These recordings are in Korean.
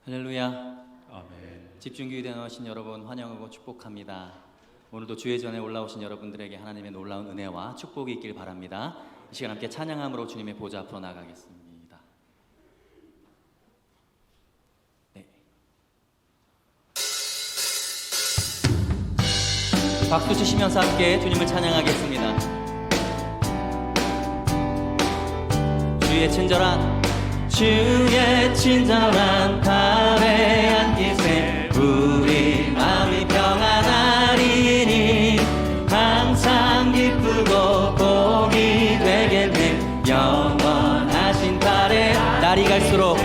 할렐루야. 아멘. 집중교회에 나오신 여러분 환영하고 축복합니다. 오늘도 주의 전에 올라오신 여러분들에게 하나님의 놀라운 은혜와 축복이 있길 바랍니다. 이 시간 함께 찬양함으로 주님의 보좌 앞으로 나가겠습니다. 네. 박수 치시면서 함께 주님을 찬양하겠습니다. 주의 친절한 팔에 안기세 우리 마음이 평안하리니 항상 기쁘고 복이 되겠네. 영원하신 팔에 날이 갈수록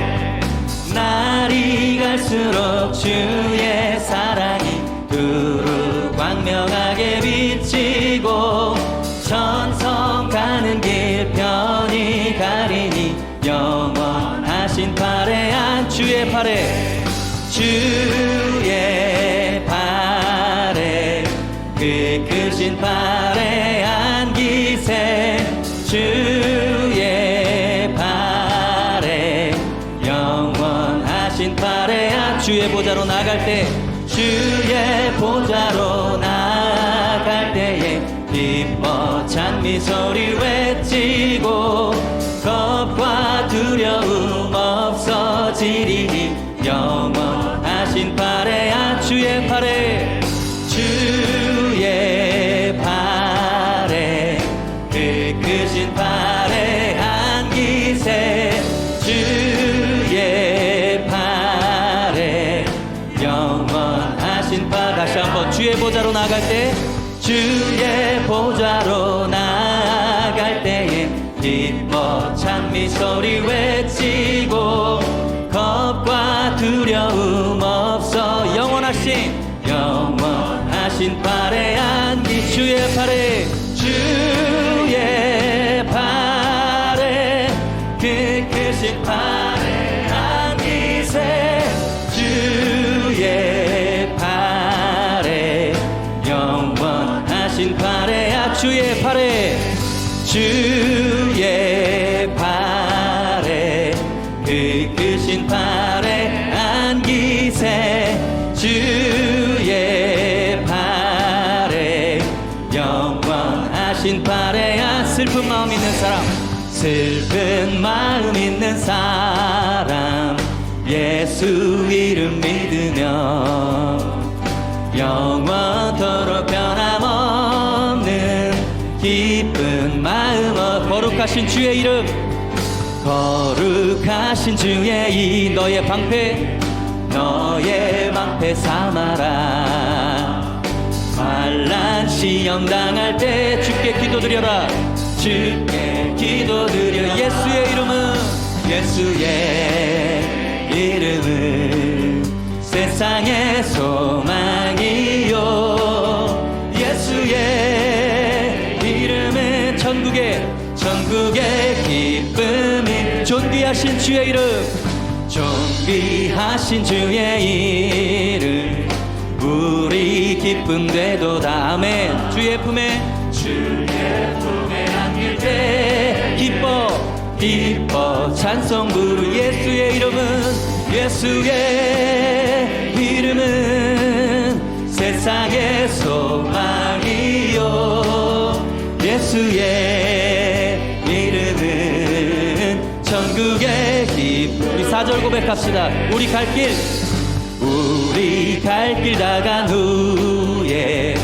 주의 사랑이 두루 광명하게 비치고 천성 가는 길 편히 가리니 영원하신 팔에 주의 팔에 그 크신 팔에 안기세 주의 팔에 영원하신 팔에 주의 보좌로 나갈 때 기뻐 찬미 소리 외치고 겁과 두려움 없어지리니 영원하신 팔에 주의 팔에 그 크신 팔에 안기세 주의 팔에 영원하신 팔. 다시 한번 주의 보좌로 나갈 때 기뻐 찬미 소리 외치고 겁과 두려움 없어 영원하신 팔에 안기 주의 팔에 그 크신 팔에 안기세 주의 팔에 영원하신 팔에 주의 팔에 그 크신 팔에 안기세 주의 팔에 영원하신 팔에 슬픈 마음 있는 사람 예수 이름 믿으며 영원토록 변함없는 기쁜 마음 거룩하신 주의 이름 이 너의 방패 삼아라. 환난 시험 당할 때 주께 기도드려 예수의 이름은 세상의 소망이요 예수의 이름은 천국의 기쁨이 존귀하신 주의 이름 우리 기쁨 되도다. 아멘. 주의 품에 안길 때 기뻐 찬송 부르 예수의 이름은 세상의 소망이요 예수의 이름은 천국의 기쁨. 우리 4절 고백합시다. 우리 갈 길 다간 후에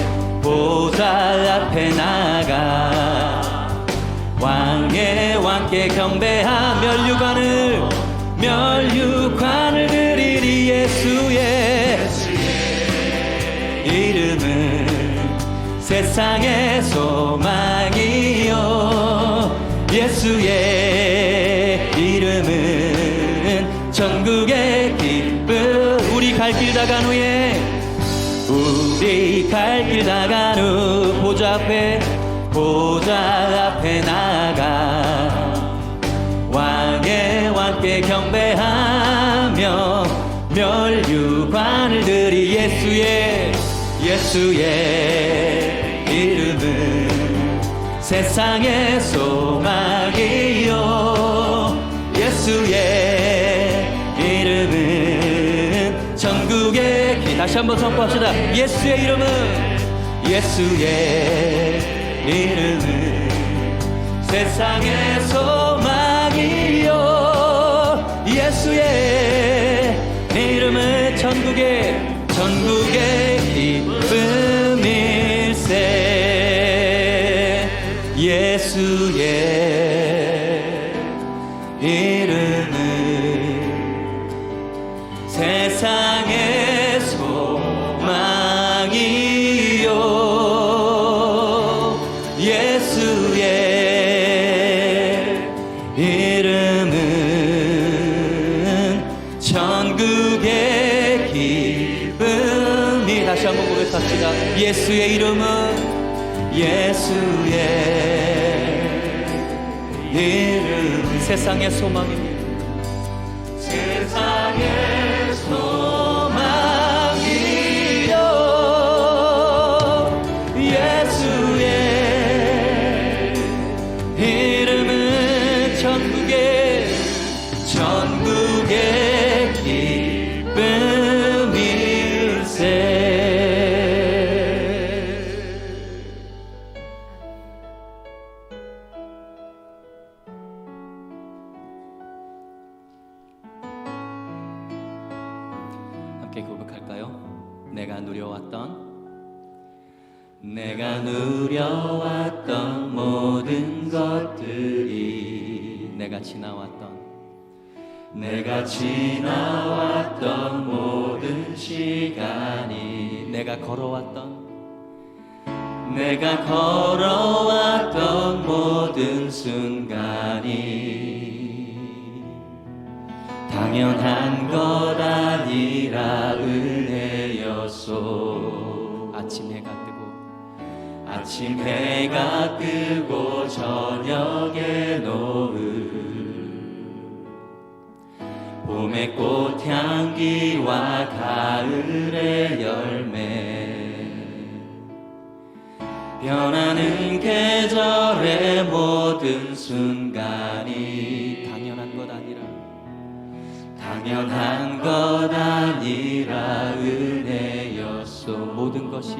보좌 앞에 나가 왕의 왕께 경배하 멸류관을 드리리. 예수의 이름은 세상의 소망이요 예수의 이름은 천국의 기쁨. 우리 갈 길 다간 후 보좌 앞에 나가 왕의 왕께 경배하며 멸류관을 드리. 예수의 이름은 세상의 소망이요 예수의 이름은 다시 한번 선포합시다. 예수의 이름은, 예수의 이름은 세상의 소망이요. 예수의 이름은 전국의 기쁨일세. 예수의 이름은 세상의 소망이요. 예수의 이름은 전국의 기쁨이. 다시 한번 고백합시다. 예수의 이름은, 예수의 이름은 세상의 소망입니다. 세상의 소망이요. 예수의 이름은 전국의 기쁨일세. 함께 고백할까요? 내가 누려왔던 모든 것들이, 내가 지나왔던 모든 시간이, 내가 걸어왔던 모든 순간이 당연한 것 아니라 은혜였소. 아침 해가 뜨고 저녁에 노을, 봄의 꽃향기와 가을의 열매, 변하는 계절의 모든 순간이 당연한 것 아니라 은혜였소. 모든 것이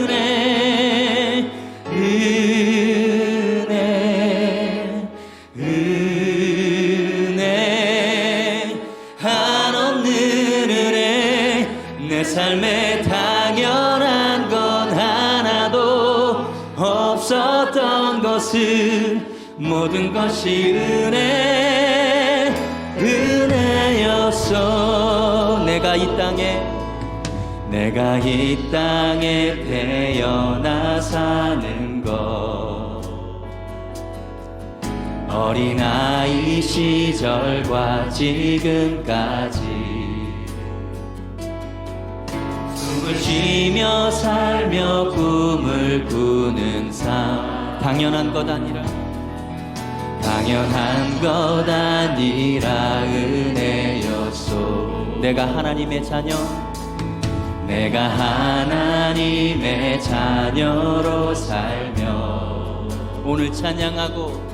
은혜, 한없는 은혜. 내 삶에 당연한 건 하나도 없었던 것은 모든 것이 은혜였어. 내가 이 땅에 태어나 사는 것, 어린아이 시절과 지금까지 숨을 쉬며 살며 꿈을 꾸는 삶, 당연한 것 아니라 은혜였소. 내가 하나님의 자녀로 살며 오늘 찬양하고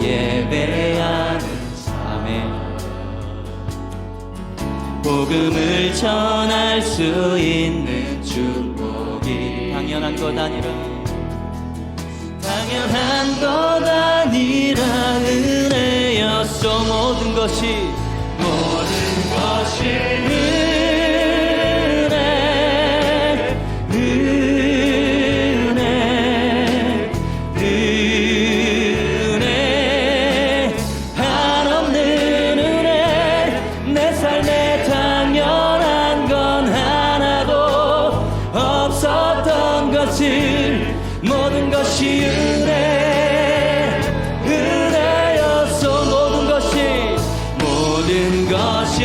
예배하는 삶에 복음을 전할 수 있는 축복이 당연한 것 아니라 은혜였소. 모든 것이 은혜, 한없는 은혜. 내 삶에 당연한 건 하나도 없었던 것을 모든 것이 은혜였소. 모든 것이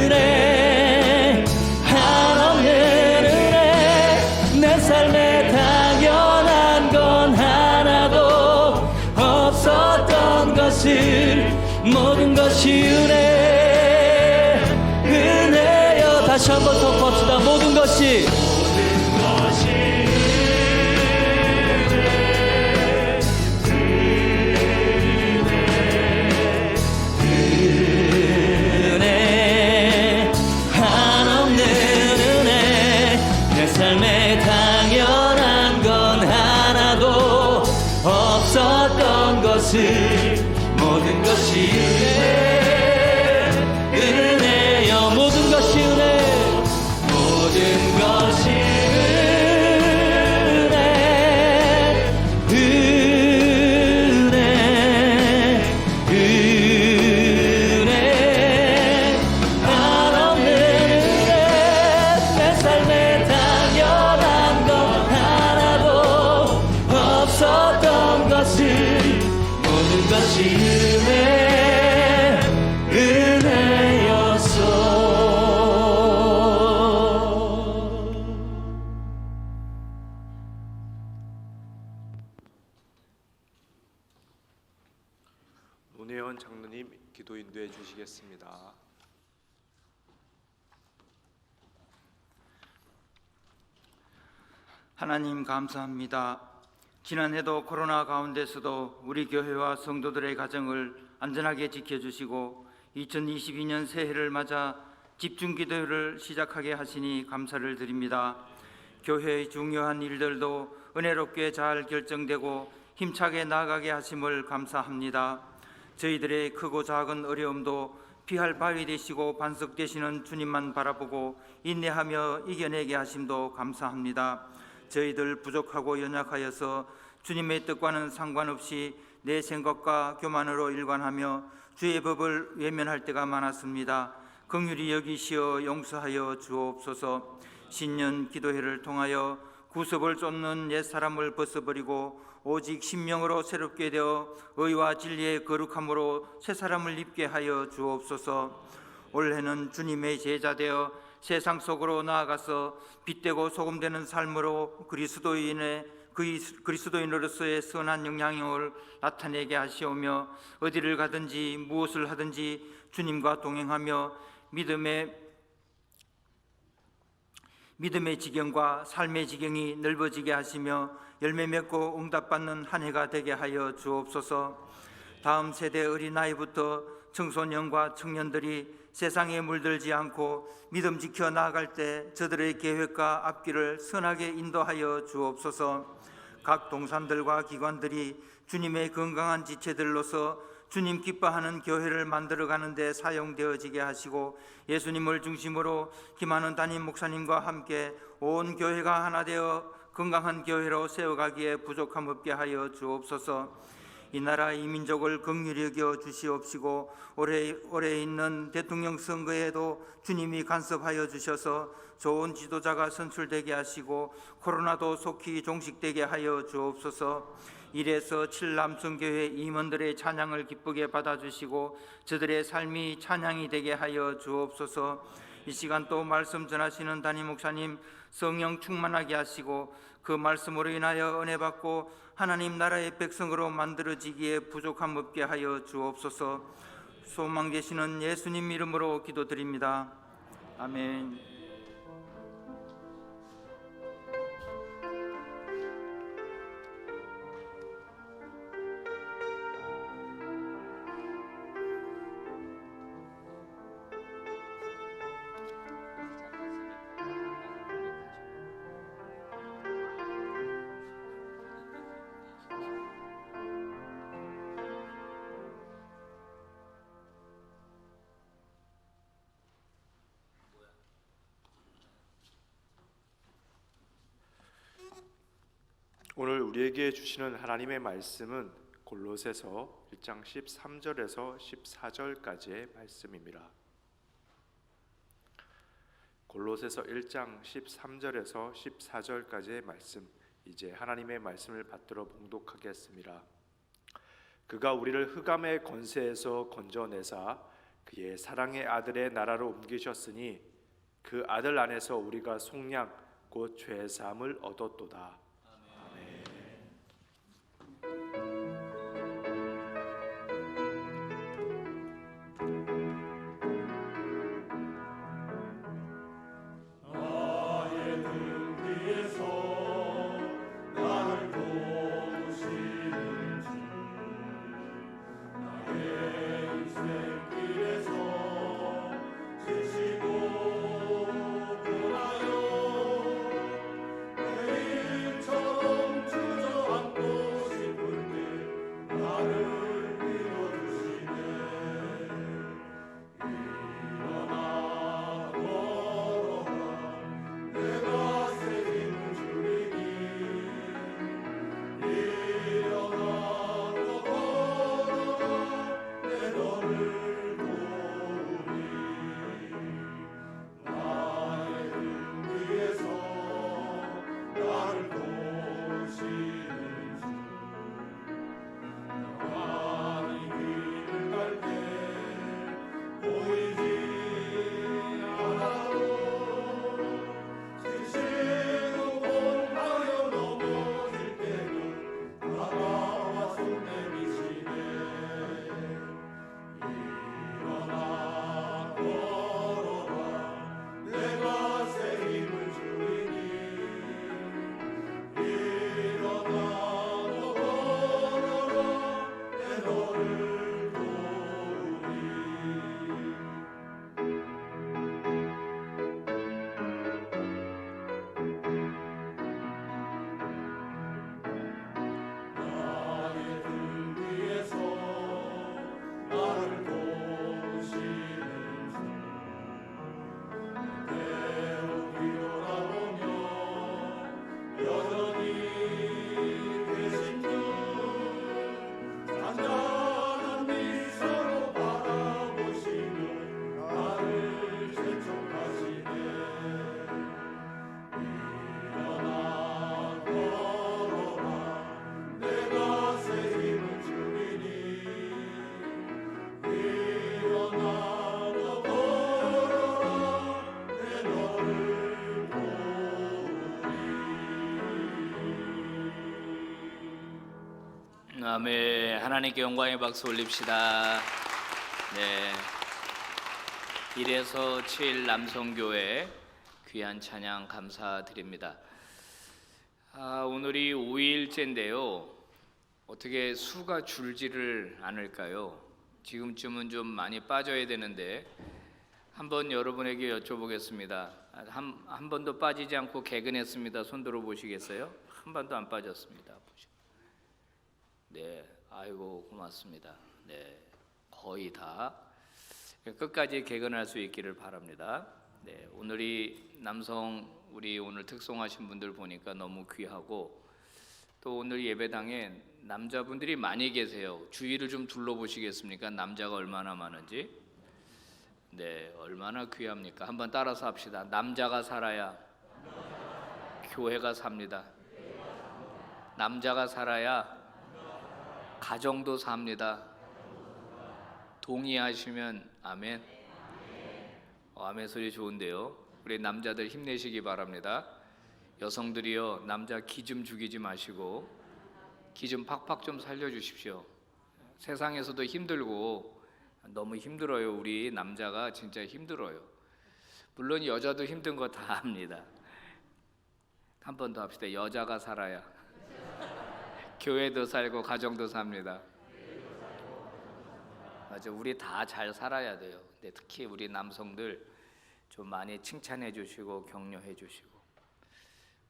은혜, 한없는 은혜. 내 삶에 당연한 건 하나도 없었던 것을 모든 것이 은혜여. 다시 한번 선포합시다. 모든 것이 것을 모든 것이 은혜여 모든 것이 은혜 모든 것이 문혜원 장로님 기도 인도해 주시겠습니다. 하나님 감사합니다. 지난해도 코로나 가운데서도 우리 교회와 성도들의 가정을 안전하게 지켜주시고 2022년 새해를 맞아 집중기도를 시작하게 하시니 감사를 드립니다. 교회의 중요한 일들도 은혜롭게 잘 결정되고 힘차게 나아가게 하심을 감사합니다. 저희들의 크고 작은 어려움도 피할 바위 되시고 반석 되시는 주님만 바라보고 인내하며 이겨내게 하심도 감사합니다. 저희들 부족하고 연약하여서 주님의 뜻과는 상관없이 내 생각과 교만으로 일관하며 주의 법을 외면할 때가 많았습니다. 긍휼히 여기시어 용서하여 주옵소서. 신년 기도회를 통하여 구습을 쫓는 옛사람을 벗어버리고 오직 신명으로 새롭게 되어 의와 진리의 거룩함으로 새사람을 입게 하여 주옵소서. 올해는 주님의 제자 되어 세상 속으로 나아가서 빛되고 소금되는 삶으로 그리스도인으로서의 선한 영향력을 나타내게 하시오며 어디를 가든지 무엇을 하든지 주님과 동행하며 믿음의 지경과 삶의 지경이 넓어지게 하시며 열매 맺고 응답받는 한 해가 되게 하여 주옵소서. 다음 세대 어린아이부터 청소년과 청년들이 세상에 물들지 않고 믿음 지켜 나아갈 때 저들의 계획과 앞길을 선하게 인도하여 주옵소서. 각 동산들과 기관들이 주님의 건강한 지체들로서 주님 기뻐하는 교회를 만들어가는 데 사용되어지게 하시고 예수님을 중심으로 김한원 담임 목사님과 함께 온 교회가 하나 되어 건강한 교회로 세워가기에 부족함 없게 하여 주옵소서. 이 나라 이 민족을 긍휼히 여겨 주시옵시고 올해 있는 대통령 선거에도 주님이 간섭하여 주셔서 좋은 지도자가 선출되게 하시고 코로나도 속히 종식되게 하여 주옵소서. 1에서 7남성교회 임원들의 찬양을 기쁘게 받아주시고 저들의 삶이 찬양이 되게 하여 주옵소서. 이 시간 또 말씀 전하시는 담임 목사님 성령 충만하게 하시고 그 말씀으로 인하여 은혜 받고 하나님 나라의 백성으로 만들어지기에 부족함 없게 하여 주옵소서. 소망 되시는 예수님 이름으로 기도드립니다. 아멘. 오늘 우리에게 주시는 하나님의 말씀은 골로새서 1장 13절에서 14절까지의 말씀입니다. 골로새서 1장 13절에서 14절까지의 말씀, 이제 하나님의 말씀을 받들어 봉독하겠습니다. 그가 우리를 흑암의 권세에서 건져내사 그의 사랑의 아들의 나라로 옮기셨으니 그 아들 안에서 우리가 속량 곧 죄 사함을 얻었도다. 아멘. 하나님께 영광의 박수 올립시다. 네. 1에서 7 남성교회 귀한 찬양 감사드립니다. 오늘이 5일째인데요. 어떻게 수가 줄지를 않을까요? 지금쯤은 좀 많이 빠져야 되는데 한번 여러분에게 여쭤보겠습니다. 한 번도 빠지지 않고 개근했습니다. 손 들어 보시겠어요? 한 번도 안 빠졌습니다. 네, 아이고 고맙습니다. 네, 거의 다 끝까지 개근할 수 있기를 바랍니다. 네, 오늘이 남성 우리 오늘 특송하신 분들 보니까 너무 귀하고 또 오늘 예배당에 남자분들이 많이 계세요. 주위를 좀 둘러보시겠습니까? 남자가 얼마나 많은지. 네, 얼마나 귀합니까? 한번 따라서 합시다. 남자가 살아야 교회가 삽니다. 남자가 살아야 가정도 삽니다. 동의하시면 아멘. 아멘 소리 좋은데요. 우리 남자들 힘내시기 바랍니다. 여성들이요, 남자 기 좀 죽이지 마시고 기 좀 팍팍 좀 살려주십시오. 세상에서도 힘들고 너무 힘들어요. 우리 남자가 진짜 힘들어요. 물론 여자도 힘든 거 다 압니다. 한 번 더 합시다. 여자가 살아야 교회도 살고 가정도 삽니다. 맞아, 우리 다 잘 살아야 돼요. 근데 특히 우리 남성들 좀 많이 칭찬해 주시고 격려해 주시고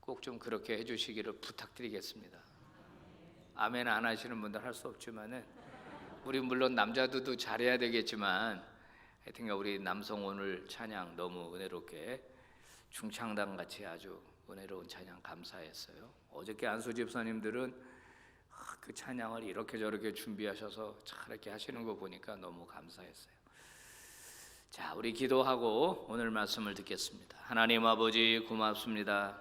꼭 좀 그렇게 해주시기를 부탁드리겠습니다. 아멘 안 하시는 분들 할 수 없지만은 우리 물론 남자들도 잘해야 되겠지만 하여튼 우리 남성 오늘 찬양 너무 은혜롭게 중창단 같이 아주 은혜로운 찬양 감사했어요. 어저께 안수 집사님들은 그 찬양을 이렇게 저렇게 준비하셔서 저렇게 하시는 거 보니까 너무 감사했어요. 자, 우리 기도하고 오늘 말씀을 듣겠습니다. 하나님 아버지 고맙습니다.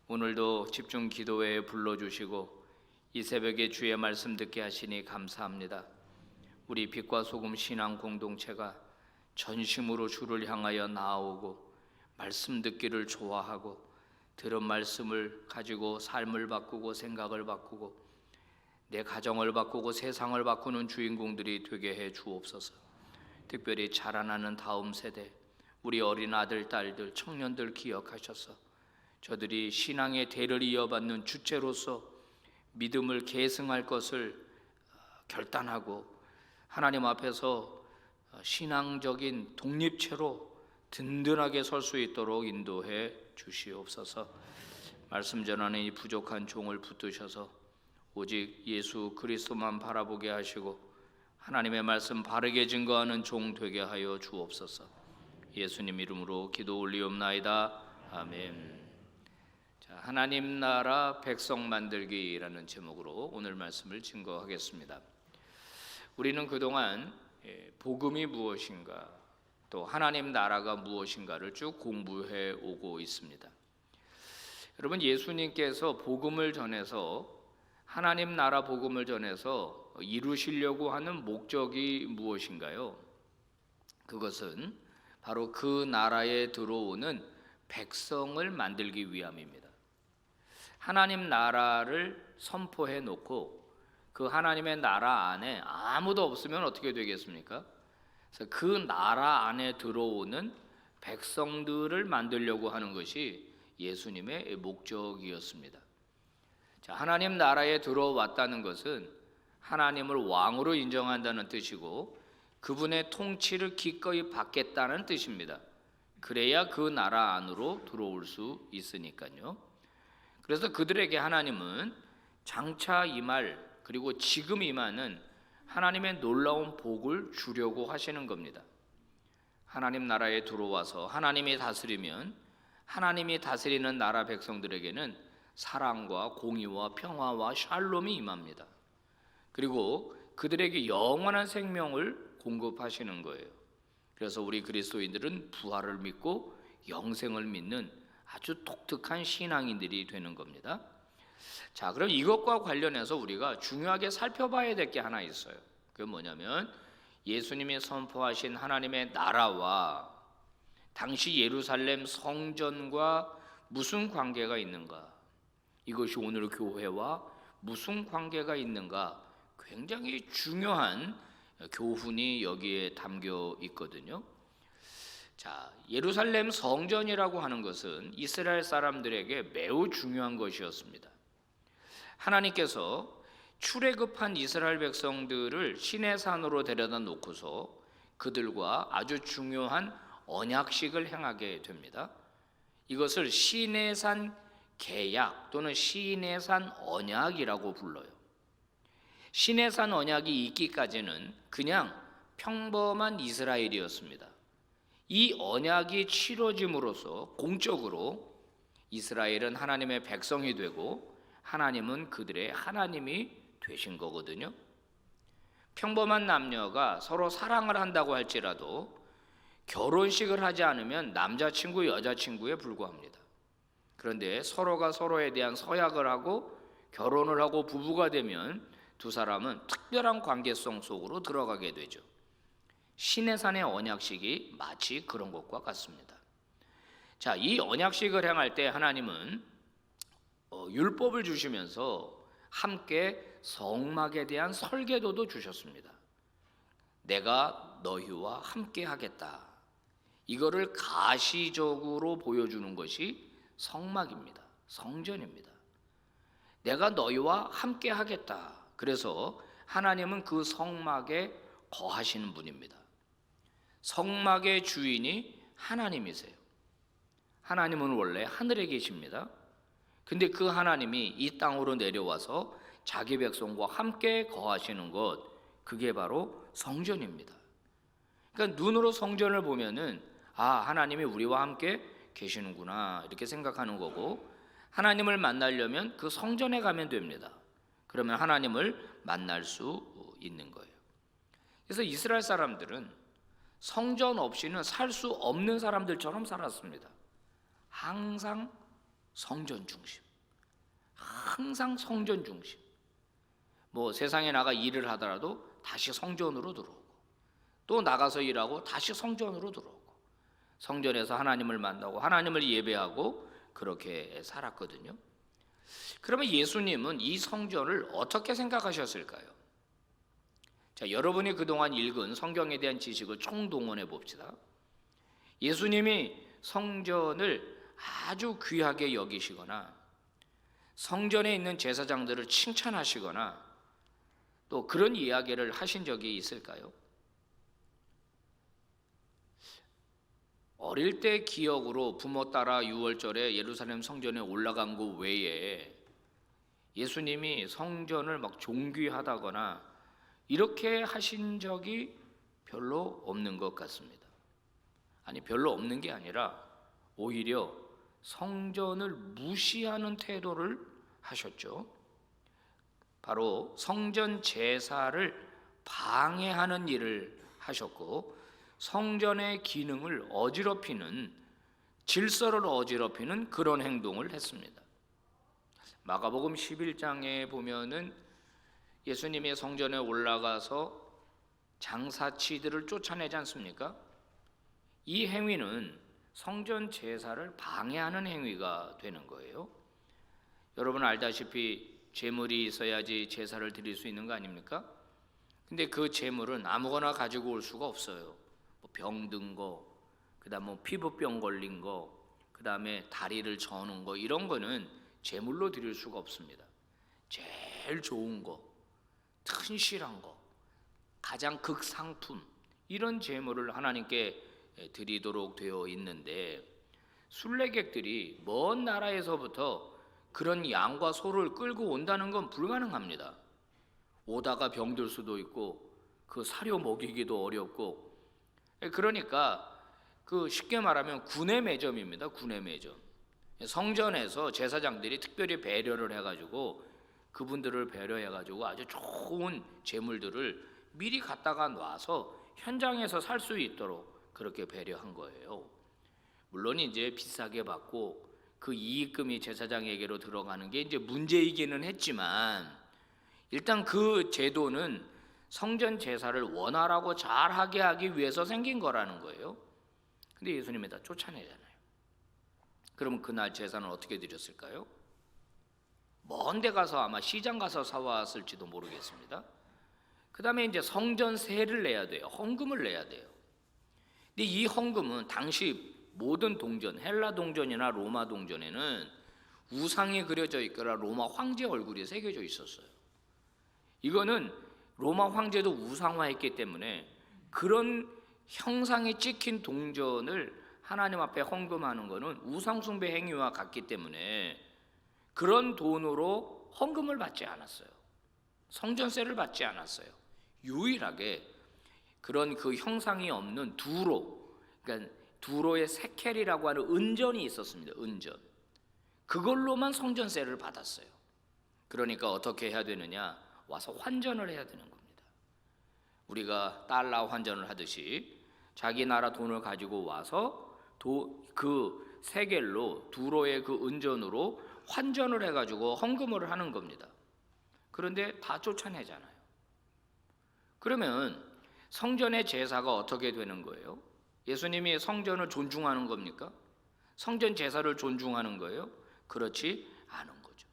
오늘도 집중 기도회에 불러주시고 이 새벽에 주의 말씀 듣게 하시니 감사합니다. 우리 빛과 소금 신앙 공동체가 전심으로 주를 향하여 나아오고 말씀 듣기를 좋아하고 들은 말씀을 가지고 삶을 바꾸고 생각을 바꾸고 내 가정을 바꾸고 세상을 바꾸는 주인공들이 되게 해 주옵소서. 특별히 자라나는 다음 세대 우리 어린 아들, 딸들, 청년들 기억하셔서 저들이 신앙의 대를 이어받는 주체로서 믿음을 계승할 것을 결단하고 하나님 앞에서 신앙적인 독립체로 든든하게 설 수 있도록 인도해 주시옵소서. 말씀 전하는 이 부족한 종을 붙드셔서 오직 예수 그리스도만 바라보게 하시고 하나님의 말씀 바르게 증거하는 종 되게 하여 주옵소서. 예수님 이름으로 기도 올리옵나이다. 아멘. 자, 하나님 나라 백성 만들기라는 제목으로 오늘 말씀을 증거하겠습니다. 우리는 그동안 복음이 무엇인가 또 하나님 나라가 무엇인가를 쭉 공부해 오고 있습니다. 여러분, 예수님께서 복음을 전해서 하나님 나라 복음을 전해서 이루시려고 하는 목적이 무엇인가요? 그것은 바로 그 나라에 들어오는 백성을 만들기 위함입니다. 하나님 나라를 선포해 놓고 그 하나님의 나라 안에 아무도 없으면 어떻게 되겠습니까? 그래서 그 나라 안에 들어오는 백성들을 만들려고 하는 것이 예수님의 목적이었습니다. 자, 하나님 나라에 들어왔다는 것은 하나님을 왕으로 인정한다는 뜻이고 그분의 통치를 기꺼이 받겠다는 뜻입니다. 그래야 그 나라 안으로 들어올 수 있으니까요. 그래서 그들에게 하나님은 장차 임할 그리고 지금 임하는 하나님의 놀라운 복을 주려고 하시는 겁니다. 하나님 나라에 들어와서 하나님이 다스리면 하나님이 다스리는 나라 백성들에게는 사랑과 공의와 평화와 샬롬이 임합니다. 그리고 그들에게 영원한 생명을 공급하시는 거예요. 그래서 우리 그리스도인들은 부활을 믿고 영생을 믿는 아주 독특한 신앙인들이 되는 겁니다. 자, 그럼 이것과 관련해서 우리가 중요하게 살펴봐야 될 게 하나 있어요. 그게 뭐냐면 예수님이 선포하신 하나님의 나라와 당시 예루살렘 성전과 무슨 관계가 있는가? 이것이 오늘 교회와 무슨 관계가 있는가? 굉장히 중요한 교훈이 여기에 담겨 있거든요. 자, 예루살렘 성전이라고 하는 것은 이스라엘 사람들에게 매우 중요한 것이었습니다. 하나님께서 출애굽한 이스라엘 백성들을 시내산으로 데려다 놓고서 그들과 아주 중요한 언약식을 행하게 됩니다. 이것을 시내산 계약 또는 시내산 언약이라고 불러요. 시내산 언약이 있기까지는 그냥 평범한 이스라엘이었습니다. 이 언약이 치러짐으로써 공적으로 이스라엘은 하나님의 백성이 되고 하나님은 그들의 하나님이 되신 거거든요. 평범한 남녀가 서로 사랑을 한다고 할지라도 결혼식을 하지 않으면 남자친구, 여자친구에 불과합니다. 그런데 서로가 서로에 대한 서약을 하고 결혼을 하고 부부가 되면 두 사람은 특별한 관계성 속으로 들어가게 되죠. 시내산의 언약식이 마치 그런 것과 같습니다. 자, 이 언약식을 행할 때 하나님은 율법을 주시면서 함께 성막에 대한 설계도도 주셨습니다. 내가 너희와 함께 하겠다. 이거를 가시적으로 보여주는 것이 성막입니다. 성전입니다. 내가 너희와 함께 하겠다. 그래서 하나님은 그 성막에 거하시는 분입니다. 성막의 주인이 하나님이세요. 하나님은 원래 하늘에 계십니다. 근데 그 하나님이 이 땅으로 내려와서 자기 백성과 함께 거하시는 것, 그게 바로 성전입니다. 그러니까 눈으로 성전을 보면은 하나님이 우리와 함께 계시는구나 이렇게 생각하는 거고, 하나님을 만나려면 그 성전에 가면 됩니다. 그러면 하나님을 만날 수 있는 거예요. 그래서 이스라엘 사람들은 성전 없이는 살 수 없는 사람들처럼 살았습니다. 항상 성전 중심, 항상 성전 중심. 뭐 세상에 나가 일을 하더라도 다시 성전으로 들어오고, 또 나가서 일하고 다시 성전으로 들어오고, 성전에서 하나님을 만나고 하나님을 예배하고 그렇게 살았거든요. 그러면 예수님은 이 성전을 어떻게 생각하셨을까요? 자, 여러분이 그동안 읽은 성경에 대한 지식을 총동원해 봅시다. 예수님이 성전을 아주 귀하게 여기시거나 성전에 있는 제사장들을 칭찬하시거나 또 그런 이야기를 하신 적이 있을까요? 어릴 때 기억으로 부모 따라 6월절에 예루살렘 성전에 올라간 것 외에 예수님이 성전을 막 존귀하다거나 이렇게 하신 적이 별로 없는 것 같습니다. 아니, 별로 없는 게 아니라 오히려 성전을 무시하는 태도를 하셨죠. 바로 성전 제사를 방해하는 일을 하셨고, 성전의 기능을 어지럽히는, 질서를 어지럽히는 그런 행동을 했습니다. 마가복음 11장에 보면은 예수님이 성전에 올라가서 장사치들을 쫓아내지 않습니까? 이 행위는 성전 제사를 방해하는 행위가 되는 거예요. 여러분 알다시피 제물이 있어야지 제사를 드릴 수 있는 거 아닙니까? 근데 그 제물은 아무거나 가지고 올 수가 없어요. 병든 거, 그다음 뭐 피부병 걸린 거, 그다음에 다리를 저는 거, 이런 거는 제물로 드릴 수가 없습니다. 제일 좋은 거, 튼실한 거, 가장 극상품, 이런 제물을 하나님께 드리도록 되어 있는데, 순례객들이 먼 나라에서부터 그런 양과 소를 끌고 온다는 건 불가능합니다. 오다가 병들 수도 있고 그 사료 먹이기도 어렵고, 그러니까 그 쉽게 말하면 군의 매점입니다. 군의 매점. 성전에서 제사장들이 특별히 배려를 해가지고 그분들을 배려해가지고 아주 좋은 제물들을 미리 갖다가 놔서 현장에서 살 수 있도록 그렇게 배려한 거예요. 물론 이제 비싸게 받고 그 이익금이 제사장에게로 들어가는 게 이제 문제이기는 했지만, 일단 그 제도는 성전 제사를 원활하고 잘하게 하기 위해서 생긴 거라는 거예요. 근데 예수님이 다 쫓아내잖아요. 그러면 그날 제사는 어떻게 드렸을까요? 먼 데 가서 아마 시장 가서 사왔을지도 모르겠습니다. 그다음에 이제 성전세를 내야 돼요. 헌금을 내야 돼요. 근데 이 헌금은 당시 모든 동전, 헬라 동전이나 로마 동전에는 우상이 그려져 있거나 로마 황제 얼굴이 새겨져 있었어요. 이거는 로마 황제도 우상화했기 때문에 그런 형상이 찍힌 동전을 하나님 앞에 헌금하는 것은 우상숭배 행위와 같기 때문에 그런 돈으로 헌금을 받지 않았어요. 성전세를 받지 않았어요. 유일하게 그런 그 형상이 없는 두로, 그러니까 두로의 세켈이라고 하는 은전이 있었습니다. 은전. 그걸로만 성전세를 받았어요. 그러니까 어떻게 해야 되느냐? 와서 환전을 해야 되는 겁니다. 우리가 달러 환전을 하듯이 자기 나라 돈을 가지고 와서 그 세겔로 두로의 그 은전으로 환전을 해가지고 헌금을 하는 겁니다. 그런데 다 쫓아내잖아요. 그러면 성전의 제사가 어떻게 되는 거예요? 예수님이 성전을 존중하는 겁니까? 성전 제사를 존중하는 거예요? 그렇지 않은 거죠.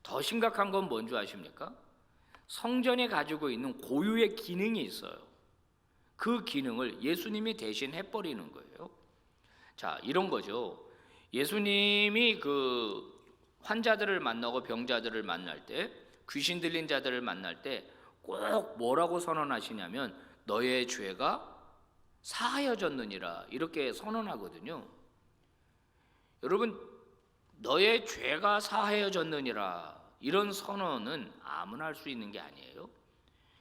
더 심각한 건 뭔지 아십니까? 성전이 가지고 있는 고유의 기능이 있어요. 그 기능을 예수님이 대신 해버리는 거예요. 자, 이런 거죠. 예수님이 그 환자들을 만나고 병자들을 만날 때, 귀신 들린 자들을 만날 때 꼭 뭐라고 선언하시냐면 너의 죄가 사하여졌느니라 이렇게 선언하거든요. 여러분, 너의 죄가 사하여졌느니라 이런 선언은 아무나 할 수 있는 게 아니에요.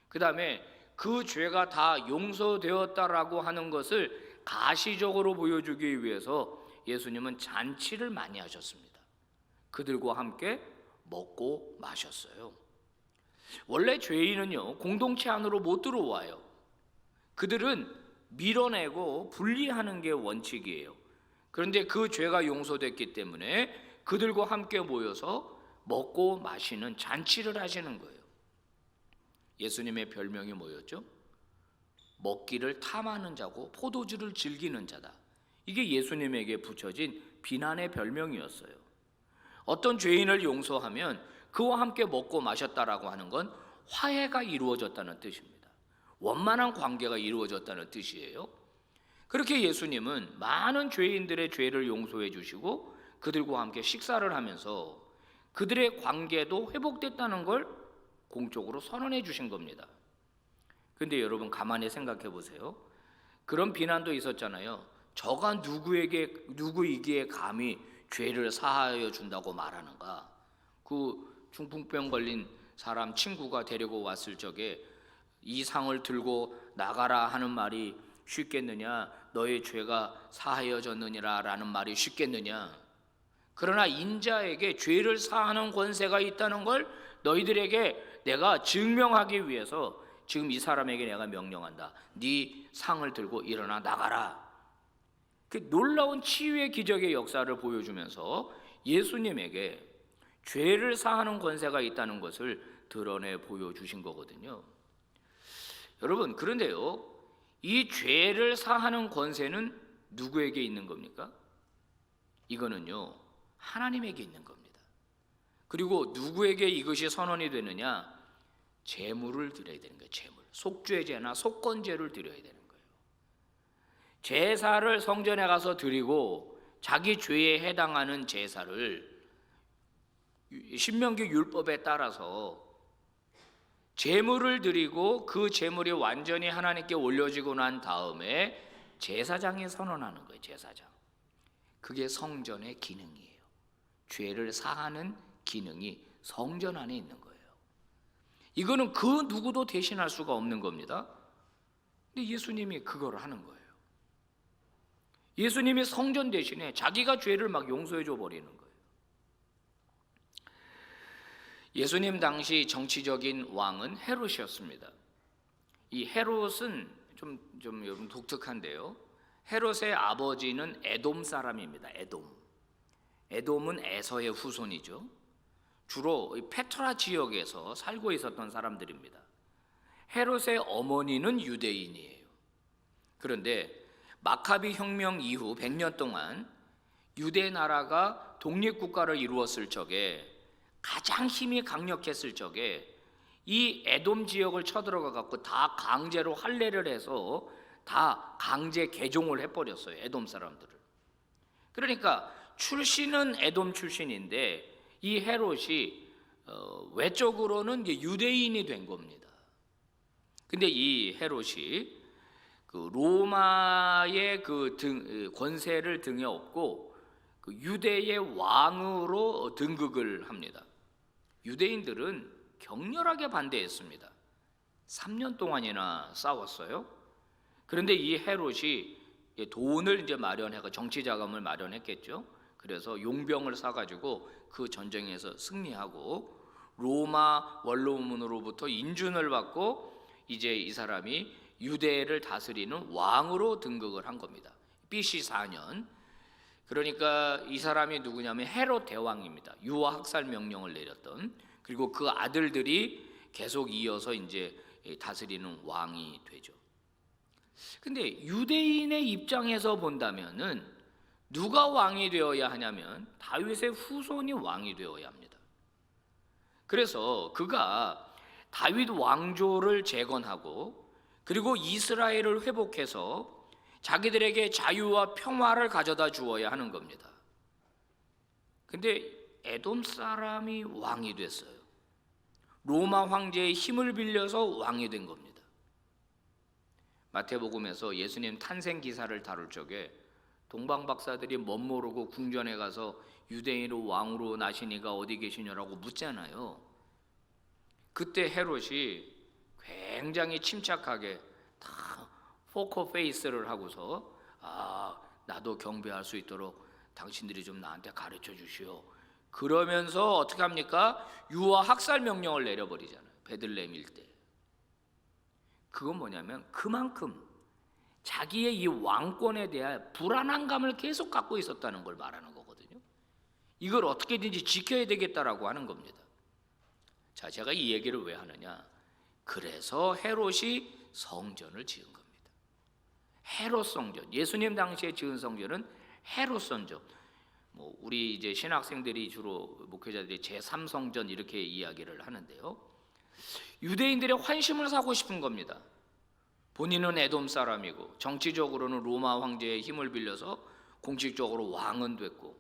그 다음에 그 죄가 다 용서되었다라고 하는 것을 가시적으로 보여주기 위해서 예수님은 잔치를 많이 하셨습니다. 그들과 함께 먹고 마셨어요. 원래 죄인은요, 공동체 안으로 못 들어와요. 그들은 밀어내고 분리하는 게 원칙이에요. 그런데 그 죄가 용서됐기 때문에 그들과 함께 모여서 먹고 마시는 잔치를 하시는 거예요. 예수님의 별명이 뭐였죠? 먹기를 탐하는 자고 포도주를 즐기는 자다. 이게 예수님에게 붙여진 비난의 별명이었어요. 어떤 죄인을 용서하면 그와 함께 먹고 마셨다라고 하는 건 화해가 이루어졌다는 뜻입니다. 원만한 관계가 이루어졌다는 뜻이에요. 그렇게 예수님은 많은 죄인들의 죄를 용서해 주시고 그들과 함께 식사를 하면서 그들의 관계도 회복됐다는 걸 공적으로 선언해 주신 겁니다. 근데 여러분 가만히 생각해 보세요. 그런 비난도 있었잖아요. 저가 누구이기에 감히 죄를 사하여 준다고 말하는가? 그 중풍병 걸린 사람 친구가 데리고 왔을 적에 이 상을 들고 나가라 하는 말이 쉽겠느냐? 너의 죄가 사하여졌느니라 라는 말이 쉽겠느냐? 그러나 인자에게 죄를 사하는 권세가 있다는 걸 너희들에게 내가 증명하기 위해서 지금 이 사람에게 내가 명령한다. 네 상을 들고 일어나 나가라. 그 놀라운 치유의 기적의 역사를 보여주면서 예수님에게 죄를 사하는 권세가 있다는 것을 드러내 보여주신 거거든요. 여러분, 그런데요, 이 죄를 사하는 권세는 누구에게 있는 겁니까? 이거는요, 하나님에게 있는 겁니다. 그리고 누구에게 이것이 선언이 되느냐? 제물을 드려야 되는 거예요. 제물. 속죄제나 속건제를 드려야 되는 거예요. 제사를 성전에 가서 드리고 자기 죄에 해당하는 제사를 신명기 율법에 따라서 제물을 드리고 그 제물이 완전히 하나님께 올려지고 난 다음에 제사장이 선언하는 거예요. 제사장. 그게 성전의 기능이에요. 죄를 사하는 기능이 성전 안에 있는 거예요. 이거는 그 누구도 대신할 수가 없는 겁니다. 근데 예수님이 그걸 하는 거예요. 예수님이 성전 대신에 자기가 죄를 막 용서해 줘 버리는 거예요. 예수님 당시 정치적인 왕은 헤롯이었습니다. 이 헤롯은 좀 독특한데요. 헤롯의 아버지는 에돔 사람입니다. 에돔은 에서의 후손이죠. 주로 페트라 지역에서 살고 있었던 사람들입니다. 헤롯의 어머니는 유대인이에요. 그런데 마카비 혁명 이후 100년 동안 유대 나라가 독립국가를 이루었을 적에 가장 힘이 강력했을 적에 이 에돔 지역을 쳐들어가 갖고 다 강제로 할례를 해서 다 강제 개종을 해버렸어요. 에돔 사람들을. 그러니까 출신은 에돔 출신인데 이 헤롯이 외적으로는 이제 유대인이 된 겁니다. 근데 이 헤롯이 그 로마의 권세를 등에 업고 그 유대의 왕으로 등극을 합니다. 유대인들은 격렬하게 반대했습니다. 3년 동안이나 싸웠어요. 그런데 이 헤롯이 돈을 이제 마련해서 정치 자금을 마련했겠죠. 그래서 용병을 사가지고 그 전쟁에서 승리하고 로마 원로문으로부터 인준을 받고 이제 이 사람이 유대를 다스리는 왕으로 등극을 한 겁니다. BC 4년. 그러니까 이 사람이 누구냐면 헤롯 대왕입니다. 유아 학살 명령을 내렸던. 그리고 그 아들들이 계속 이어서 이제 다스리는 왕이 되죠. 근데 유대인의 입장에서 본다면은 누가 왕이 되어야 하냐면 다윗의 후손이 왕이 되어야 합니다. 그래서 그가 다윗 왕조를 재건하고 그리고 이스라엘을 회복해서 자기들에게 자유와 평화를 가져다 주어야 하는 겁니다. 근데 에돔 사람이 왕이 됐어요. 로마 황제의 힘을 빌려서 왕이 된 겁니다. 마태복음에서 예수님 탄생 기사를 다룰 적에 동방 박사들이 멋모르고 궁전에 가서 유대인으로 왕으로 나시니가 어디 계시냐라고 묻잖아요. 그때 헤롯이 굉장히 침착하게 다 포커 페이스를 하고서 나도 경배할 수 있도록 당신들이 좀 나한테 가르쳐 주시오. 그러면서 어떻게 합니까? 유아 학살 명령을 내려버리잖아요. 베들레헴 일대. 그건 뭐냐면 그만큼 자기의 이 왕권에 대한 불안한 감을 계속 갖고 있었다는 걸 말하는 거거든요. 이걸 어떻게든지 지켜야 되겠다라고 하는 겁니다. 자, 제가 이 얘기를 왜 하느냐? 그래서 헤롯이 성전을 지은 겁니다. 헤롯 성전. 예수님 당시에 지은 성전은 헤롯 성전. 우리 이제 신학생들이 주로 목회자들이 제3성전 이렇게 이야기를 하는데요. 유대인들의 환심을 사고 싶은 겁니다. 본인은 에돔 사람이고 정치적으로는 로마 황제의 힘을 빌려서 공식적으로 왕은 됐고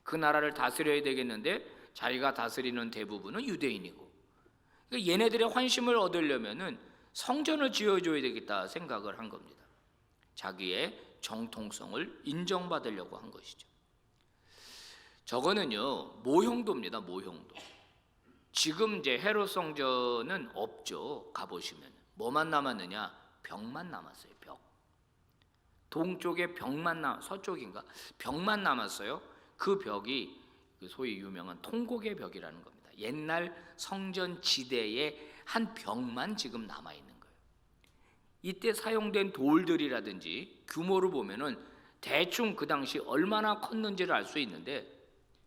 그 나라를 다스려야 되겠는데 자기가 다스리는 대부분은 유대인이고 그러니까 얘네들의 환심을 얻으려면은 성전을 지어줘야 되겠다 생각을 한 겁니다. 자기의 정통성을 인정받으려고 한 것이죠. 저거는요 모형도입니다. 모형도. 지금 이제 헤롯 성전은 없죠. 가보시면 뭐만 남았느냐? 벽만 남았어요. 벽. 동쪽에 벽만 서쪽인가? 벽만 남았어요. 그 벽이 소위 유명한 통곡의 벽이라는 겁니다. 옛날 성전 지대의 한 벽만 지금 남아 있는 거예요. 이때 사용된 돌들이라든지 규모를 보면은 대충 그 당시 얼마나 컸는지를 알 수 있는데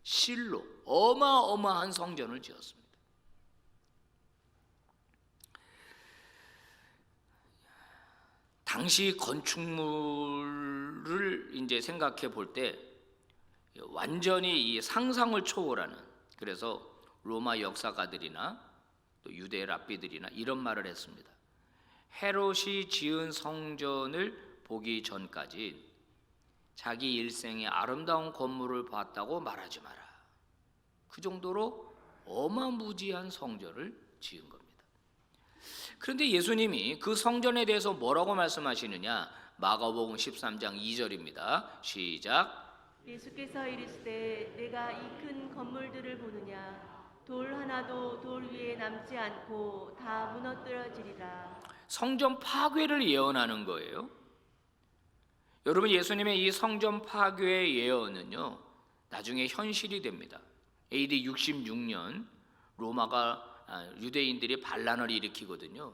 실로 어마어마한 성전을 지었습니다. 당시 건축물을 이제 생각해 볼 때 완전히 이 상상을 초월하는, 그래서 로마 역사가들이나 또 유대 랍비들이나 이런 말을 했습니다. 헤롯이 지은 성전을 보기 전까지 자기 일생에 아름다운 건물을 봤다고 말하지 마라. 그 정도로 어마무지한 성전을 지은 겁니다. 그런데 예수님이 그 성전에 대해서 뭐라고 말씀하시느냐? 마가복음 13장 2절입니다. 시작. 예수께서 이르시되 내가 이 큰 건물들을 보느냐? 돌 하나도 돌 위에 남지 않고 다 무너뜨려지리라. 성전 파괴를 예언하는 거예요. 여러분, 예수님의 이 성전 파괴의 예언은요 나중에 현실이 됩니다. AD 66년 로마가 유대인들이 반란을 일으키거든요.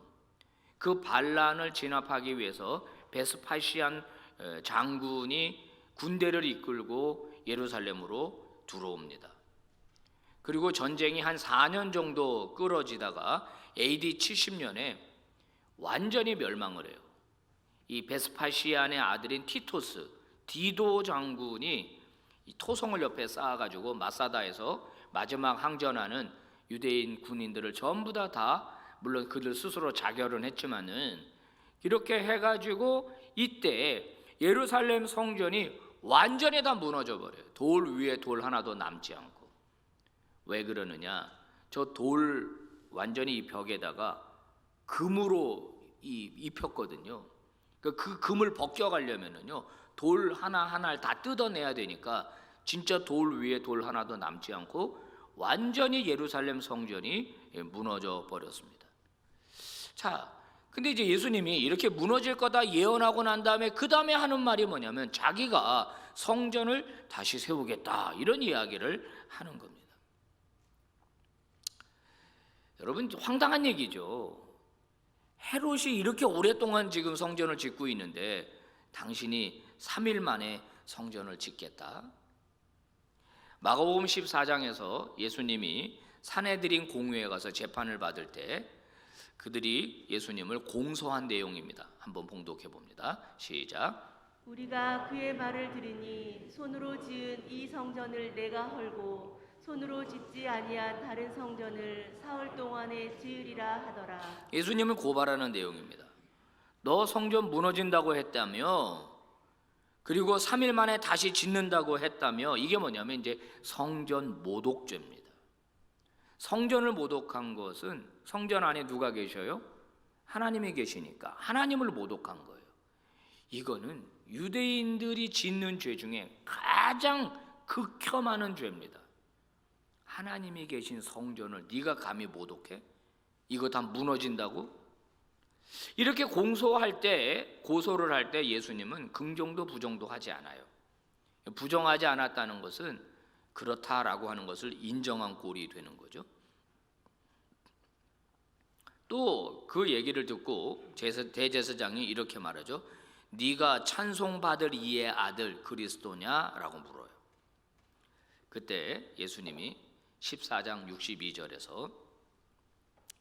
그 반란을 진압하기 위해서 베스파시안 장군이 군대를 이끌고 예루살렘으로 들어옵니다. 그리고 전쟁이 한 4년 정도 끌어지다가 AD 70년에 완전히 멸망을 해요. 이 베스파시안의 아들인 티토스, 디도 장군이 이 토성을 옆에 쌓아가지고 마사다에서 마지막 항전하는 유대인 군인들을 전부 다 물론 그들 스스로 자결은 했지만은 이렇게 해가지고 이때 예루살렘 성전이 완전히 다 무너져 버려요. 돌 위에 돌 하나도 남지 않고. 왜 그러느냐? 저 돌 완전히 이 벽에다가 금으로 입혔거든요. 그 금을 벗겨가려면은요 돌 하나하나를 다 뜯어내야 되니까 진짜 돌 위에 돌 하나도 남지 않고 완전히 예루살렘 성전이 무너져 버렸습니다. 자, 근데 이제 예수님이 이렇게 무너질 거다 예언하고 난 다음에 그 다음에 하는 말이 뭐냐면 자기가 성전을 다시 세우겠다 이런 이야기를 하는 겁니다. 여러분 황당한 얘기죠. 헤롯이 이렇게 오랫동안 지금 성전을 짓고 있는데 당신이 3일 만에 성전을 짓겠다. 마가복음 14장에서 예수님이 산헤드린 공회에 가서 재판을 받을 때 그들이 예수님을 공소한 내용입니다. 한번 봉독해 봅니다. 시작. 우리가 그의 말을 들으니 손으로 지은 이 성전을 내가 헐고 손으로 짓지 아니한 다른 성전을 사흘 동안에 지으리라 하더라. 예수님을 고발하는 내용입니다. 너 성전 무너진다고 했다며, 그리고 3일 만에 다시 짓는다고 했다며, 이게 뭐냐면 이제 성전 모독죄입니다. 성전을 모독한 것은 성전 안에 누가 계셔요? 하나님이 계시니까 하나님을 모독한 거예요. 이거는 유대인들이 짓는 죄 중에 가장 극혐하는 죄입니다. 하나님이 계신 성전을 네가 감히 모독해? 이거 다 무너진다고? 이렇게 공소할 때, 고소를 할 때 예수님은 긍정도 부정도 하지 않아요. 부정하지 않았다는 것은 그렇다라고 하는 것을 인정한 꼴이 되는 거죠. 또 그 얘기를 듣고 대제사장이 이렇게 말하죠. 네가 찬송받을 이의 아들 그리스도냐라고 물어요. 그때 예수님이 14장 62절에서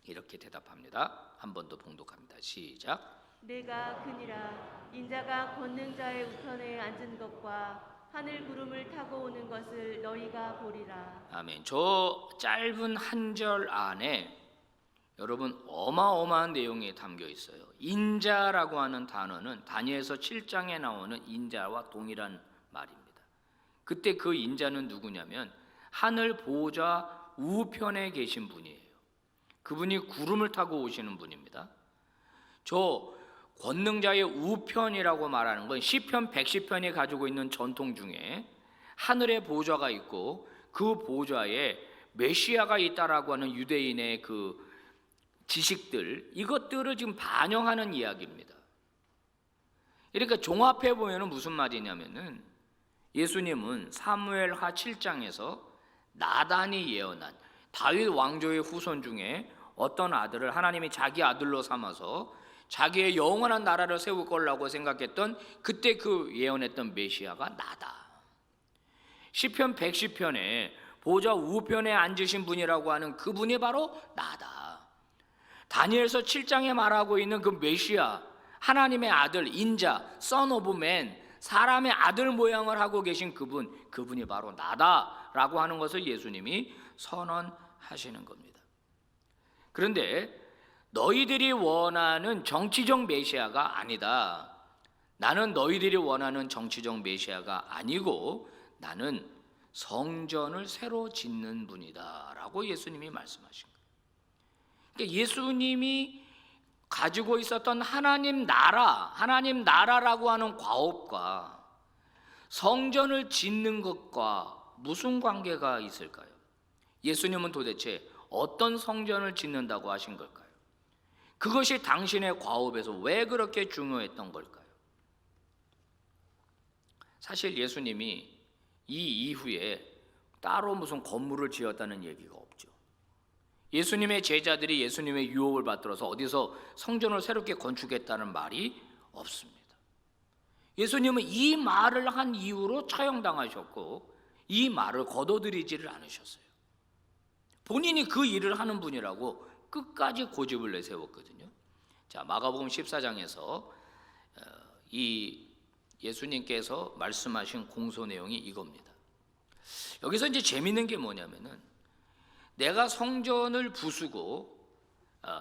이렇게 대답합니다. 한 번 더 봉독합니다. 시작. 내가 그니라 인자가 권능자의 우편에 앉은 것과 하늘 구름을 타고 오는 것을 너희가 보리라. 아멘. 저 짧은 한 절 안에 여러분 어마어마한 내용이 담겨 있어요. 인자라고 하는 단어는 다니엘서 7장에 나오는 인자와 동일한 말입니다. 그때 그 인자는 누구냐면 하늘 보좌 우편에 계신 분이에요. 그분이 구름을 타고 오시는 분입니다. 저 권능자의 우편이라고 말하는 건 시편 110편이 가지고 있는 전통 중에 하늘에 보좌가 있고 그 보좌에 메시아가 있다라고 하는 유대인의 그 지식들, 이것들을 지금 반영하는 이야기입니다. 그러니까 종합해 보면은 무슨 말이냐면은 예수님은 사무엘하 7장에서 나단이 예언한 다윗 왕조의 후손 중에 어떤 아들을 하나님이 자기 아들로 삼아서 자기의 영원한 나라를 세울 거라고 생각했던 그때 그 예언했던 메시아가 나다. 시편 110편에 보좌 우편에 앉으신 분이라고 하는 그분이 바로 나다. 다니엘서 7장에 말하고 있는 그 메시아, 하나님의 아들, 인자, Son of Man, 사람의 아들 모양을 하고 계신 그분이 바로 나다라고 하는 것을 예수님이 선언하시는 겁니다. 그런데 너희들이 원하는 정치적 메시아가 아니다. 나는 너희들이 원하는 정치적 메시아가 아니고 나는 성전을 새로 짓는 분이다 라고 예수님이 말씀하신 거예요. 그러니까 예수님이 가지고 있었던 하나님 나라라고 하는 과업과 성전을 짓는 것과 무슨 관계가 있을까요? 예수님은 도대체 어떤 성전을 짓는다고 하신 걸까요? 그것이 당신의 과업에서 왜 그렇게 중요했던 걸까요? 사실 예수님이 이 이후에 따로 무슨 건물을 지었다는 얘기가 없죠. 예수님의 제자들이 예수님의 유혹을 받들어서 어디서 성전을 새롭게 건축했다는 말이 없습니다. 예수님은 이 말을 한 이후로 처형당하셨고 이 말을 거둬들이지를 않으셨어요. 본인이 그 일을 하는 분이라고 끝까지 고집을 내세웠거든요. 자, 마가복음 14장에서 이 예수님께서 말씀하신 공소 내용이 이겁니다. 여기서 이제 재밌는 게 뭐냐면은 내가 성전을 부수고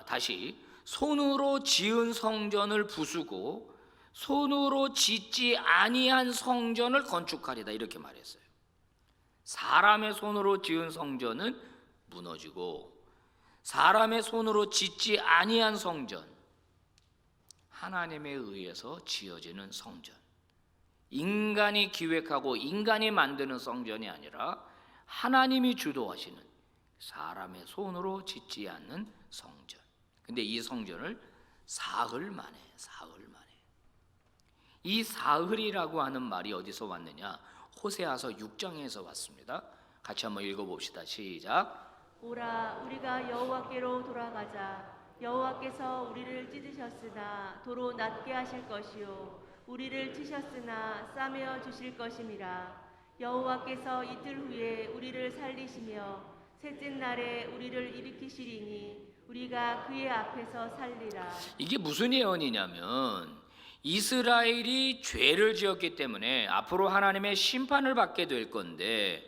다시 손으로 지은 성전을 부수고 손으로 짓지 아니한 성전을 건축하리다 이렇게 말했어요. 사람의 손으로 지은 성전은 무너지고 사람의 손으로 짓지 아니한 성전, 하나님에 의해서 지어지는 성전, 인간이 기획하고 인간이 만드는 성전이 아니라 하나님이 주도하시는 사람의 손으로 짓지 않는 성전. 근데 이 성전을 사흘 만에 이 사흘이라고 하는 말이 어디서 왔느냐? 호세아서 6장에서 왔습니다. 같이 한번 읽어봅시다. 시작. 오라 우리가 여호와께로 돌아가자. 여호와께서 우리를 찢으셨으나 도로 낫게 하실 것이요 우리를 치셨으나 싸매어 주실 것임이라. 여호와께서 이틀 후에 우리를 살리시며 셋째 날에 우리를 일으키시리니 우리가 그의 앞에서 살리라. 이게 무슨 예언이냐면 이스라엘이 죄를 지었기 때문에 앞으로 하나님의 심판을 받게 될 건데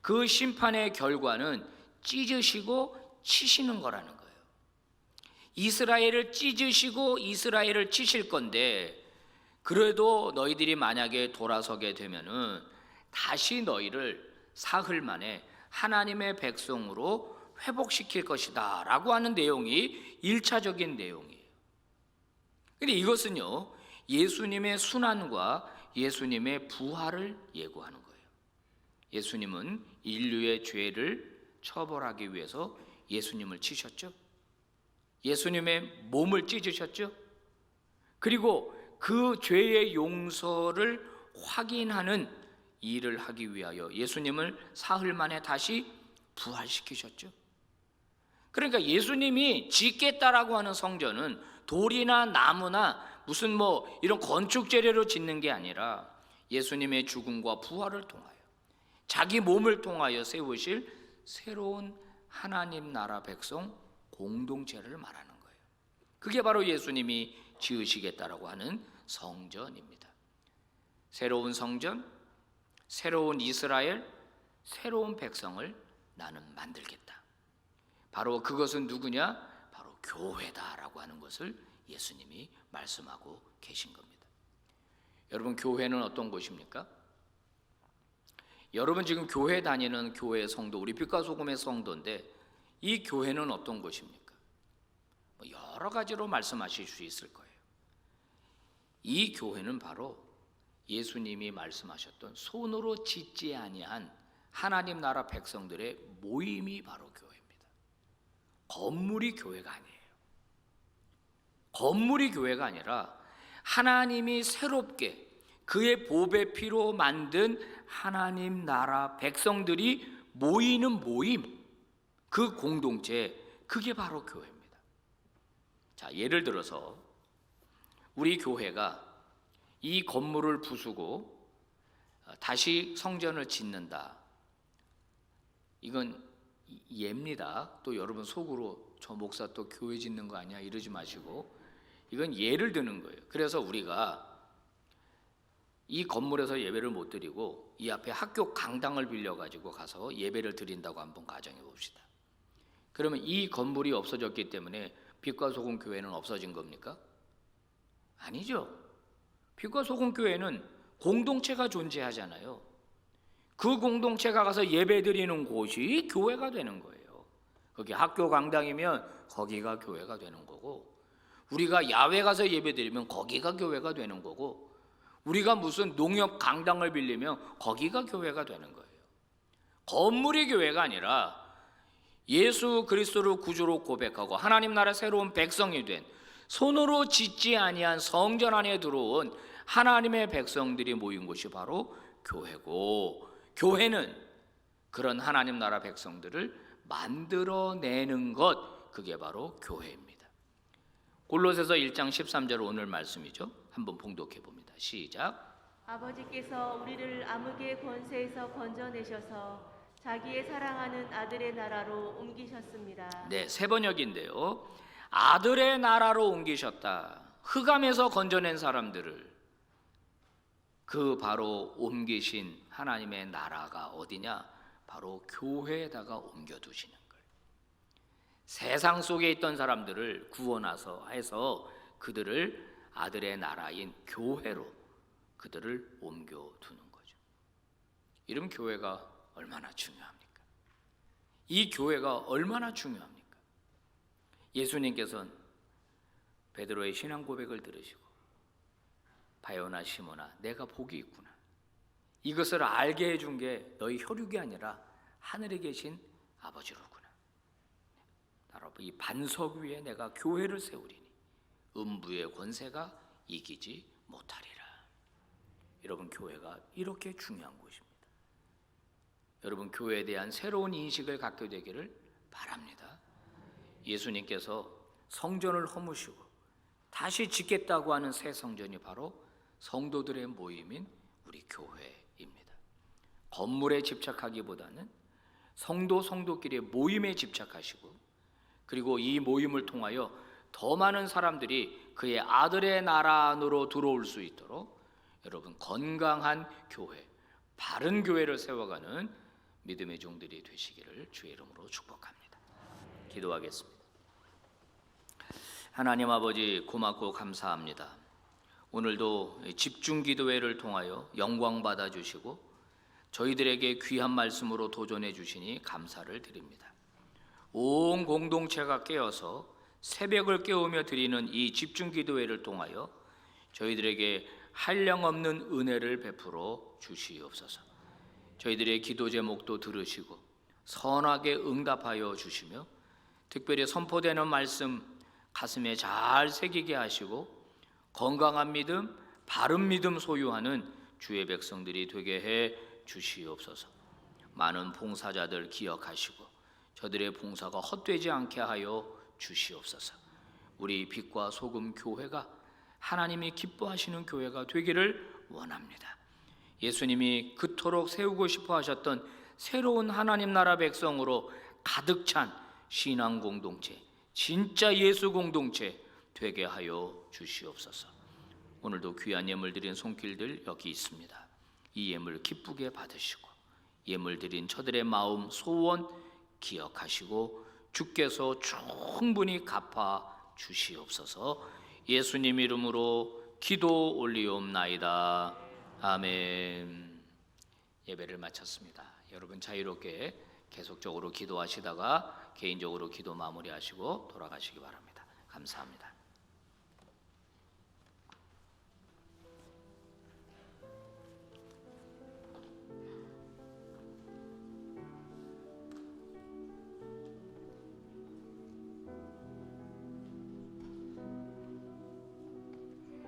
그 심판의 결과는 찢으시고 치시는 거라는 거예요. 이스라엘을 찢으시고 이스라엘을 치실 건데 그래도 너희들이 만약에 돌아서게 되면은 다시 너희를 사흘 만에 하나님의 백성으로 회복시킬 것이다 라고 하는 내용이 1차적인 내용이에요. 근데 이것은요 예수님의 순환과 예수님의 부활을 예고하는 거예요. 예수님은 인류의 죄를 처벌하기 위해서 예수님을 치셨죠. 예수님의 몸을 찢으셨죠. 그리고 그 죄의 용서를 확인하는 일을 하기 위하여 예수님을 사흘 만에 다시 부활시키셨죠. 그러니까 예수님이 짓겠다라고 하는 성전은 돌이나 나무나 무슨 이런 건축 재료로 짓는 게 아니라 예수님의 죽음과 부활을 통하여 자기 몸을 통하여 세우실 새로운 하나님 나라 백성 공동체를 말하는 거예요. 그게 바로 예수님이 지으시겠다라고 하는 성전입니다. 새로운 성전, 새로운 이스라엘, 새로운 백성을 나는 만들겠다. 바로 그것은 누구냐? 바로 교회다라고 하는 것을 예수님이 말씀하고 계신 겁니다. 여러분, 교회는 어떤 곳입니까? 여러분 지금 교회 다니는 교회 성도, 우리 빛과 소금의 성도인데 이 교회는 어떤 곳입니까? 여러 가지로 말씀하실 수 있을 거예요. 이 교회는 바로 예수님이 말씀하셨던 손으로 짓지 아니한 하나님 나라 백성들의 모임이 바로 교회입니다. 건물이 교회가 아니에요. 건물이 교회가 아니라 하나님이 새롭게 그의 보배 피로 만든 하나님 나라 백성들이 모이는 모임, 그 공동체, 그게 바로 교회입니다. 자, 예를 들어서 우리 교회가 이 건물을 부수고 다시 성전을 짓는다. 이건 예입니다. 또 여러분 속으로 저 목사 또 교회 짓는 거 아니야 이러지 마시고, 이건 예를 드는 거예요. 그래서 우리가 이 건물에서 예배를 못 드리고 이 앞에 학교 강당을 빌려가지고 가서 예배를 드린다고 한번 가정해 봅시다. 그러면 이 건물이 없어졌기 때문에 빛과 소금 교회는 없어진 겁니까? 아니죠. 빛과 소금 교회는 공동체가 존재하잖아요. 그 공동체가 가서 예배 드리는 곳이 교회가 되는 거예요. 거기 학교 강당이면 거기가 교회가 되는 거고, 우리가 야외 가서 예배 드리면 거기가 교회가 되는 거고, 우리가 무슨 농협 강당을 빌리면 거기가 교회가 되는 거예요. 건물이 교회가 아니라 예수 그리스도를 구주로 고백하고 하나님 나라 새로운 백성이 된, 손으로 짓지 아니한 성전 안에 들어온 하나님의 백성들이 모인 곳이 바로 교회고, 교회는 그런 하나님 나라 백성들을 만들어내는 것, 그게 바로 교회입니다. 골로새서 1장 13절 오늘 말씀이죠. 한번 봉독해 봅니다. 시작. 아버지께서 우리를 암흑의 권세에서 건져내셔서 자기의 사랑하는 아들의 나라로 옮기셨습니다. 네, 세 번역인데요. 아들의 나라로 옮기셨다. 흑암에서 건져낸 사람들을 그 바로 옮기신 하나님의 나라가 어디냐? 바로 교회에다가 옮겨두시는 거예요. 세상 속에 있던 사람들을 구원하서 해서 그들을 아들의 나라인 교회로 그들을 옮겨두는 거죠. 이러면 교회가 얼마나 중요합니까? 이 교회가 얼마나 중요합니까? 예수님께서는 베드로의 신앙 고백을 들으시고 바요나 시몬아 내가 복이 있구나. 이것을 알게 해준 게 너희 혈육이 아니라 하늘에 계신 아버지로구나. 이 반석 위에 내가 교회를 세우리니 음부의 권세가 이기지 못하리라. 여러분, 교회가 이렇게 중요한 곳입니다. 여러분, 교회에 대한 새로운 인식을 갖게 되기를 바랍니다. 예수님께서 성전을 허무시고 다시 짓겠다고 하는 새 성전이 바로 성도들의 모임인 우리 교회입니다. 건물에 집착하기보다는 성도끼리의 모임에 집착하시고, 그리고 이 모임을 통하여 더 많은 사람들이 그의 아들의 나라 안으로 들어올 수 있도록 여러분 건강한 교회, 바른 교회를 세워가는 믿음의 종들이 되시기를 주의 이름으로 축복합니다. 기도하겠습니다. 하나님 아버지, 고맙고 감사합니다. 오늘도 집중 기도회를 통하여 영광 받아 주시고 저희들에게 귀한 말씀으로 도전해 주시니 감사를 드립니다. 온 공동체가 깨어서 새벽을 깨우며 드리는 이 집중 기도회를 통하여 저희들에게 한량없는 은혜를 베풀어 주시옵소서. 저희들의 기도 제목도 들으시고 선하게 응답하여 주시며 특별히 선포되는 말씀 가슴에 잘 새기게 하시고 건강한 믿음, 바른 믿음 소유하는 주의 백성들이 되게 해 주시옵소서. 많은 봉사자들 기억하시고 저들의 봉사가 헛되지 않게 하여 주시옵소서. 우리 빛과 소금 교회가 하나님이 기뻐하시는 교회가 되기를 원합니다. 예수님이 그토록 세우고 싶어 하셨던 새로운 하나님 나라 백성으로 가득 찬 신앙 공동체, 진짜 예수 공동체 되게 하여 주시옵소서. 오늘도 귀한 예물 드린 손길들 여기 있습니다. 이 예물 기쁘게 받으시고 예물 드린 저들의 마음 소원 기억하시고 주께서 충분히 갚아 주시옵소서. 예수님 이름으로 기도 올리옵나이다. 아멘. 예배를 마쳤습니다. 여러분 자유롭게 계속적으로 기도하시다가 개인적으로 기도 마무리하시고 돌아가시기 바랍니다. 감사합니다.